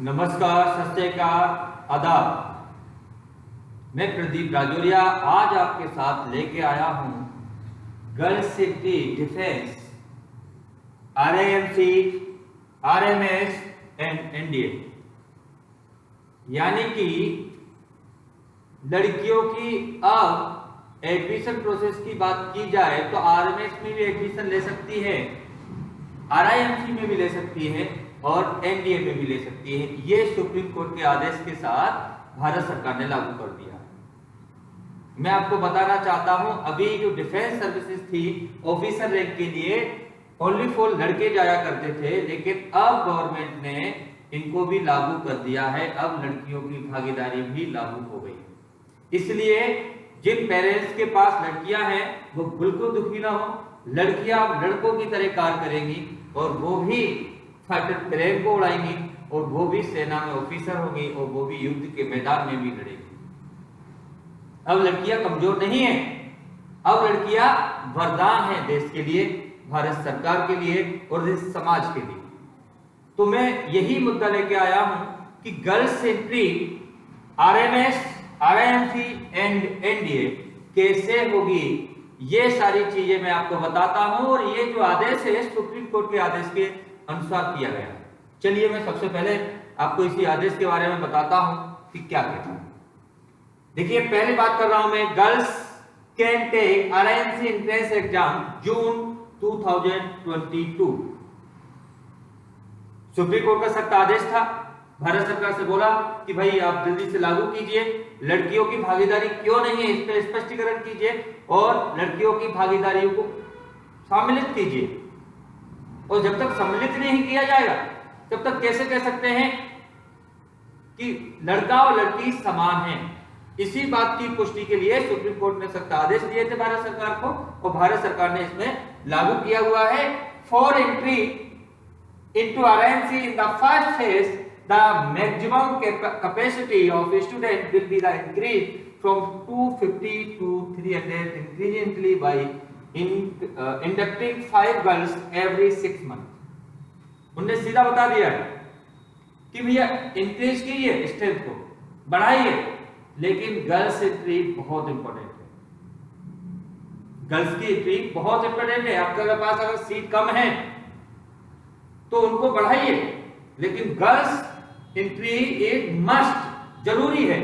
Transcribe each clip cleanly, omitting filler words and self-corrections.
नमस्कार, सत श्री अकाल, आदाब। मैं प्रदीप राजौरिया आज आपके साथ लेके आया हूं girls safety defence RAMC, RMS and NDA, यानी कि लड़कियों की अब एडमिशन प्रोसेस की बात की जाए तो RMS में भी एडमिशन ले सकती है, RIMC में भी ले सकती है और NDA में भी ले सकती है। ये सुप्रीम कोर्ट के आदेश के साथ भारत सरकार ने लागू कर दिया। मैं आपको बताना चाहता हूं, अभी जो डिफेंस सर्विसेज थी ऑफिसर रैंक के लिए ओनली फॉर लड़के जाया करते थे, लेकिन अब गवर्नमेंट ने इनको भी लागू कर दिया है। अब लड़कियों की भागीदारी भी लागू हो गई। इसलिए जिन पेरेंट्स के पास लड़कियां हैं वो बिल्कुल दुखी ना हो। लड़कियां लड़कों की तरह कार्य करेंगी और वो भी फाइटर प्लेन को उड़ाएंगी और वो भी सेना में ऑफिसर होंगी और वो भी युद्ध के मैदान में भी लड़ेंगी। अब लड़कियां कमजोर नहीं है, अब लड़कियां वरदान है देश के लिए, भारत सरकार के लिए और इस समाज के लिए। तो मैं यही मुद्दा लेके आया हूं कि girls entry RMS, RIMC and NDA कैसे होगी, ये सारी चीजें मैं आपको बताता हूं। और ये जो आदेश है सुप्रीम कोर्ट के आदेश के अनुसार किया गया। चलिए मैं सबसे पहले आपको इसी आदेश के बारे में बताता हूं कि क्या कहता है। देखिए, पहली बात कर रहा हूं मैं, girls can take RIMC entrance exam June 2022। Supreme Court का सख्त आदेश था। भारत सरकार से बोला कि भाई आप जल्दी से लागू कीजिए, लड़कियों की भागीदारी क्यों नहीं है इस पर स्पष्टीकरण कीजिए और लड़कियों की भागीदारी को सम्मिलित कीजिए। और जब तक सम्मिलित नहीं किया जाएगा तब तक कैसे कह सकते हैं कि लड़का और लड़की समान हैं। इसी बात की पुष्टि के लिए सुप्रीम कोर्ट ने सख्त आदेश दिए थे भारत सरकार को और भारत सरकार ने इसमें लागू किया हुआ है। For entry into RIMC in the first phase, the maximum capacity of a student will be the increase from 250 to 300 increasingly by inducting 5 girls every 6 months। उन्होंने सीधा बता दिया कि भैया इंक्रीज कीजिए, स्ट्रेंथ को बढ़ाइए, लेकिन गर्ल्स एंट्री बहुत इंपॉर्टेंट है। गर्ल्स की एंट्री बहुत इंपॉर्टेंट है। आपके पास अगर सीट कम है तो उनको बढ़ाइए, लेकिन गर्ल्स एंट्री एक मस्ट, जरूरी है।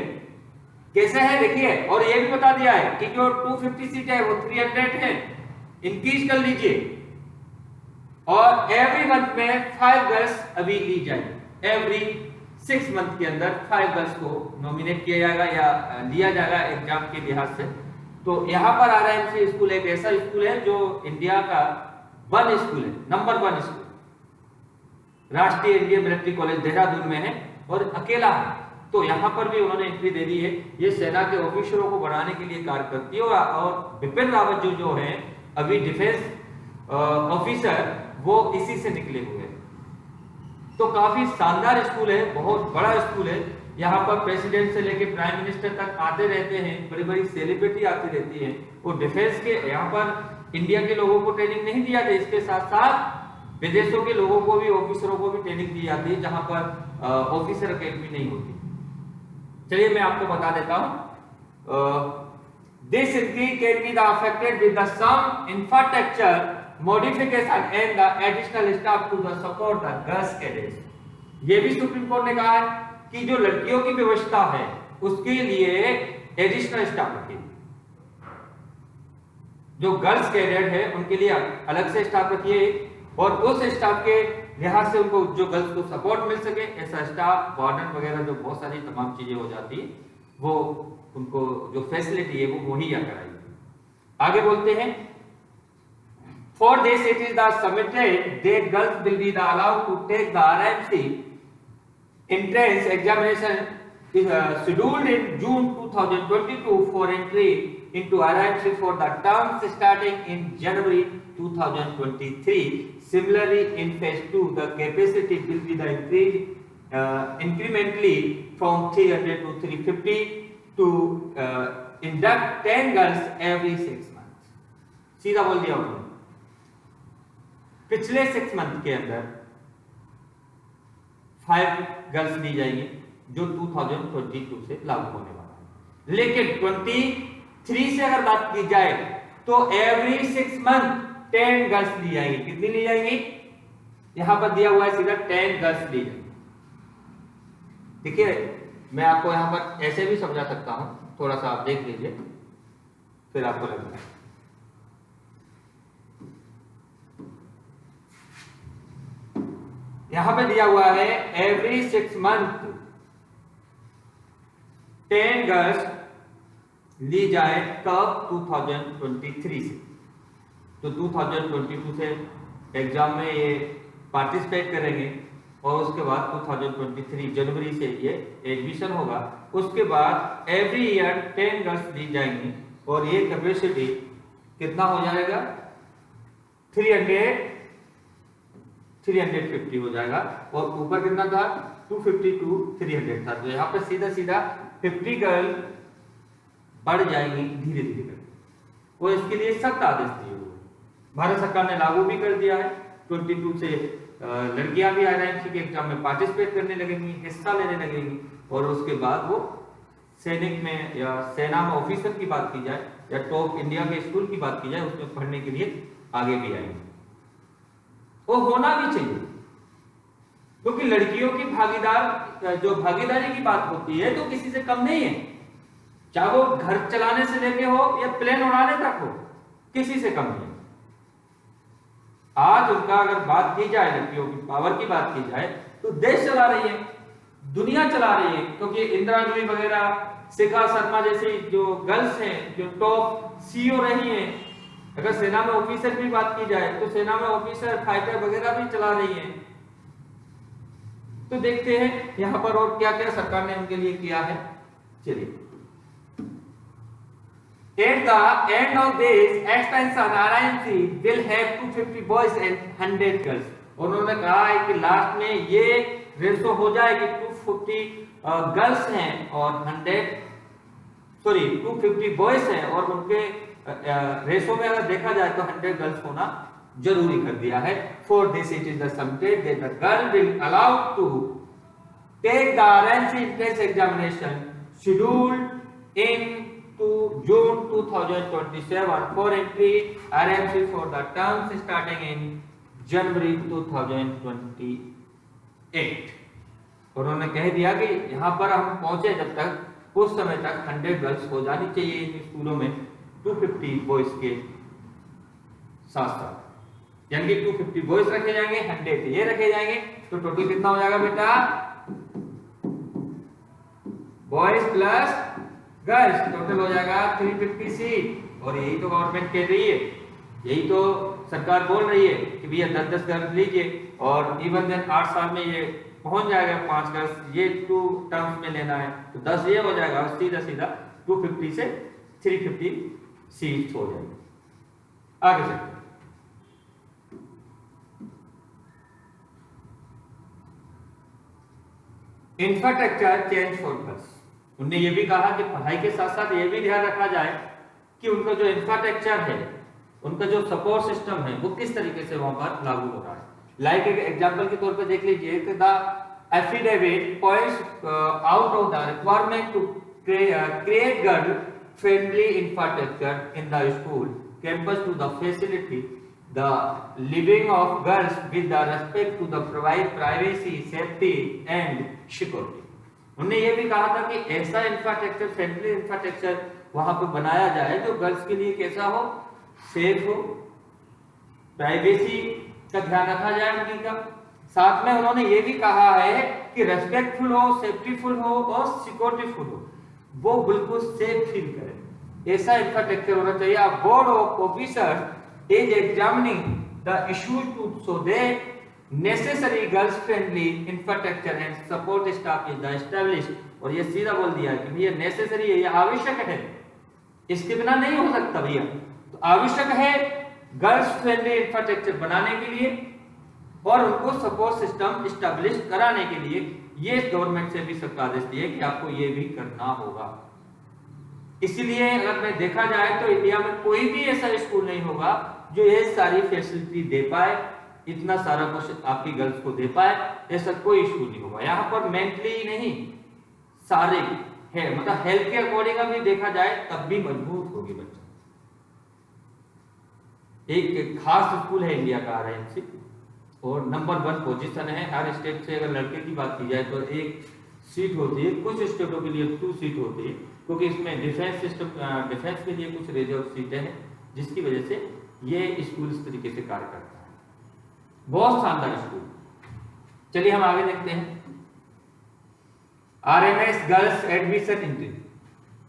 कैसे है देखिए, और ये भी बता दिया है कि जो 250 सीट है वो 300 है, इंक्रीज कर लीजिए और एवरी मंथ में 5 गर्ल्स अभी ली जाएगी। एवरी 6 मंथ के अंदर 5 गर्ल्स को नॉमिनेट किया जाएगा या लिया जाएगा एग्जाम के लिहाज से। तो यहाँ पर RIMC स्कूल एक ऐसा स्कूल है जो इंडिया का 1 स्कूल है, नंबर 1 स्कूल, राष्ट्रीय इंडियन मिलिट्री कॉलेज देहरादून में है और अकेला है। तो यहाँ पर भी उन्होंने एंट्री दे दी है। ये सेना के ऑफिसरों को बढ़ाने के लिए कार्य करती है और बिपिन रावत जो है अभी डिफेंस ऑफिसर, वो इसी से निकले हुए हैं। तो काफी शानदार स्कूल है, बहुत बड़ा स्कूल है। यहाँ पर प्रेसिडेंट से लेकर प्राइम मिनिस्टर तक आते रहते हैं, बड़ी बड़ी सेलिब्रिटी आती रहती है। और डिफेंस के यहाँ पर इंडिया के लोगों को ट्रेनिंग नहीं दिया जाती, इसके साथ साथ विदेशों के लोगों को भी, ऑफिसरों को भी ट्रेनिंग दी जाती है, जहां पर ऑफिसर अकेडमी नहीं होती। चलिए मैं आपको बता देता हूं। This entry can be affected with the some infrastructure modification and the additional staff to the support the girls cadets. ये भी सुप्रीम कोर्ट ने कहा है कि जो लड़कियों की व्यवस्था है उसके लिए एडिशनल स्टाफ रखिए। जो गर्ल्स कैडेट है उनके लिए अलग से स्टाफ रखिए और उस स्टाफ के लिहाज से उनको जो गर्ल्स को सपोर्ट मिल सके, ऐसा स्टाफ, वार्डन वगैरह जो बहुत सारी तमाम चीजें हो जाती है, वो उनको जो फैसिलिटी है वो मुहैया कराई। आगे बोलते हैं, for this it is the submitted that girls will be allowed to take the RIMC entrance examination scheduled in June 2022 for entry into RIMC for the terms starting in January 2023. Similarly, in phase 2, the capacity will be the incrementally from 300 to 350 to induct 10 girls every 6 months। सीधा बोल दिया उन्होंने। पिछले 6 month के अंदर 5 girls दी जाएंगी, जो 2022 से लागू होने वाला है। लेकिन 23 से अगर बात की जाए तो एवरी 6 मंथ 10 गर्ल्स ली जाएंगी। कितनी ली जाएंगी? यहां पर दिया हुआ है सीधा 10 गर्ल्स ली जाएंगी। देखिए मैं आपको यहां पर ऐसे भी समझा सकता हूं, थोड़ा सा आप देख लीजिए फिर आपको लगेगा। यहां पे दिया हुआ है एवरी 6 मंथ 10 गर्ल्स ली जाए कब? 2023 से। तो 2022 से एग्जाम में ये पार्टिसिपेट करेंगे और उसके बाद 2023 जनवरी से ये एडमिशन होगा। उसके बाद एवरी ईयर 10 गर्ल्स दी जाएंगी और ये कैपेसिटी कितना हो जाएगा? 350 हो जाएगा। और ऊपर कितना था? 250 to 300 था। तो यहाँ पे सीधा सीधा 50 गर्ल बढ़ जाएंगी धीरे धीरे करके। और इसके लिए सख्त आदेश दिए हुए भारत सरकार ने लागू भी कर दिया है। 22 से लड़कियां भी आरआईएमसी के एग्जाम में पार्टिसिपेट करने लगेंगी, हिस्सा लेने लगेंगी। और उसके बाद वो सैनिक में या सेना में ऑफिसर की बात की जाए या टॉप इंडिया के स्कूल की बात की जाए, उसमें पढ़ने के लिए आगे भी आएंगे। वो होना भी चाहिए, क्योंकि लड़कियों की भागीदारी की बात होती है तो किसी से कम नहीं है। चाहे वो घर चलाने से लेके हो या प्लेन उड़ाने तक हो, किसी से कम नहीं। आज उनका अगर बात की जाए, लड़कियों की पावर की बात की जाए, तो देश चला रही है, दुनिया चला रही है। क्योंकि इंदिरा गांधी वगैरह, शिखा शर्मा जैसी जो गर्ल्स हैं, जो टॉप सीईओ रही हैं। अगर सेना में ऑफिसर की बात की जाए तो सेना में ऑफिसर, फाइटर वगैरह भी चला रही हैं। तो देखते हैं यहां पर और क्या क्या सरकार ने उनके लिए किया है। चलिए, at the end of this expansion RIMC will have 250 boys and 100 girls। उन्होंने कहा है कि लास्ट में ये रेशो हो जाएगी 250 गर्ल्स हैं और 250 बॉयज हैं, और उनके रेशो में अगर देखा जाए तो 100 गर्ल्स होना जरूरी कर दिया है। For this it is assumpted that the girl will allowed to take the RIMC entrance examination scheduled in to June 2027 for entry RIMC for the terms starting in January 2028। उन्होंने कह दिया कि यहाँ पर हम पहुंचे जब तक उस समय तक 100 गर्ल्स हो जानी चाहिए इन स्कूलों में 250 बॉयज के साथ साथ। यानी कि 250 बॉयज रखे जाएंगे, 100 ये रखे जाएंगे, तो टोटल कितना हो जाएगा बेटा? बॉयज प्लस गर्ल्स टोटल हो जाएगा 350 सीट। और यही तो गवर्नमेंट कह रही है, यही तो सरकार बोल रही है कि भैया 10-10 गर्ल्स लीजिए और इवन देन 8 साल में ये पहुंच जाएगा 5 गर्ल्स, ये 2 टर्म्स में लेना है तो 10 ये हो जाएगा, सीधा सीधा 250 से 350 सीट्स हो जाएगी। आगे चलते इंफ्रास्ट्रक्चर चेंज फॉर गर्ल्स। उन्होंने ये भी कहा कि पढ़ाई के साथ साथ ये भी ध्यान रखा जाए कि उनका जो इंफ्रास्ट्रक्चर है, उनका जो सपोर्ट सिस्टम है, वो किस तरीके से वहां पर लागू हो रहा है। लाइक एक एग्जांपल के तौर पे देख लीजिए कि the affidavit points out of the requirement to create girl friendly infrastructure in the school campus to the facility the living of girls with the respect to the provide privacy, safety and security. उन्होंने ये भी कहा था कि ऐसा infrastructure, friendly infrastructure वहां पर बनाया जाए जो गर्ल्स के लिए कैसा हो, सेफ हो, प्राइवेसी का ध्यान रखा जाए उनकी का। साथ में उन्होंने ये भी कहा है कि रेस्पेक्टफुल हो, सेफ्टीफुल हो और सिक्योरिटीफुल हो, वो बिल्कुल सेफ फील करें, ऐसा इंफ्रास्ट्रक्चर होना चाहिए। A board of officers is examining the issue to so that necessary girls friendly infrastructure and support staff is established। और ये सीधा बोल दिया है कि भैया नेसेसरी है, ये आवश्यक है, इसके बिना नहीं हो सकता भैया। तो आवश्यक है गर्ल्स फ्रेंडली इंफ्रास्ट्रक्चर बनाने के लिए और उनको सपोर्ट सिस्टम एस्टेब्लिश कराने के लिए ये गवर्नमेंट से भी सरकार आदेश दिए कि आपको ये भी करना होगा। इसीलिए अगर मैं देखा जाए तो इंडिया में कोई भी ऐसा स्कूल नहीं होगा जो ये सारी फैसिलिटी दे पाए, इतना सारा कुछ आपकी गर्ल्स को दे पाए, ऐसा कोई इशू नहीं होगा। यहाँ पर मेंटली नहीं, सारे है मतलब हेल्थ के अकॉर्डिंग भी देखा जाए तब भी मजबूत होगी बच्चा। एक खास स्कूल है इंडिया का RIMC, और नंबर 1 पोजीशन है। हर स्टेट से अगर लड़के की बात की जाए तो एक सीट होती है, कुछ स्टेटों के लिए 2 सीट होती है, क्योंकि इसमें डिफेंस सिस्टम, डिफेंस के लिए कुछ रिजर्व सीटें हैं, जिसकी वजह से ये स्कूल इस तरीके से कार्य करता है। बहुत शानदार स्कूल। चलिए हम आगे देखते हैं। RMS girls admission entry.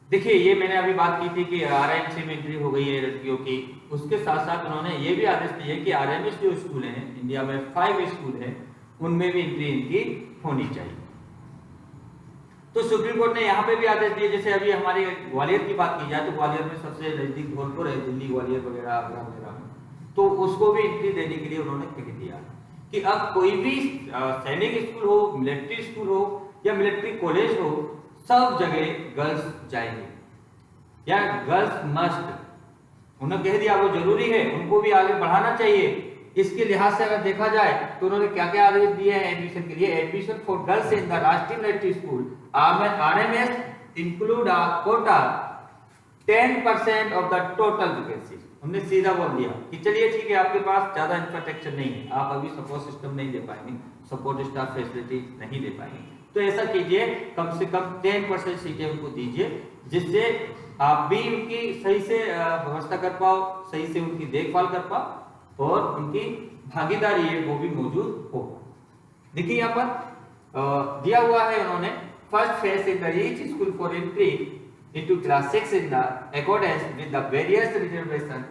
देखिए ये मैंने अभी बात की थी कि RIMC में एंट्री हो गई है लड़कियों की, उसके साथ साथ उन्होंने ये भी आदेश दिए कि RMS जो स्कूल हैं इंडिया में 5 स्कूल हैं, उनमें भी एंट्री इनकी होनी चाहिए। तो सुप्रीम कोर्ट ने यहाँ पे भी आदेश दिए, जैसे अभी हमारे ग्वालियर की बात की जाए तो ग्वालियर में सबसे नजदीक धौलपुर है, दिल्ली ग्वालियर वगैरह आगरा वगैरह में, तो उसको भी एंट्री देने के लिए उन्होंने कह दिया कि अब कोई भी सैनिक स्कूल हो, मिलिट्री स्कूल हो या मिलिट्री कॉलेज हो, सब जगह गर्ल्स जाएंगे या गर्ल्स मस्ट। उन्होंने कह दिया वो जरूरी है, उनको भी आगे बढ़ाना चाहिए। इसके लिहाज से अगर देखा जाए तो उन्होंने क्या क्या आदेश दिए हैं एडमिशन के लिए। Admission for girls in the Rashtriya military school RMS include a quota 10% of the total vacancy. उन्होंने सीधा बोल दिया कि चलिए ठीक है, आपके पास ज्यादा इंफ्रास्ट्रक्चर नहीं है, आप अभी सपोर्ट सिस्टम नहीं दे पाएंगे, सपोर्ट स्टाफ फैसिलिटी नहीं दे पाएंगे, तो ऐसा कीजिए कम से कम 10% सीटें उनको दीजिए, जिससे आप भी उनकी सही से व्यवस्था कर पाओ, सही से उनकी देखभाल कर पाओ और उनकी भागीदारी है वो भी मौजूद हो। देखिए यहाँ पर दिया हुआ है उन्होंने, first phase in the each school for entry into class 6 in the accordance with the various reservation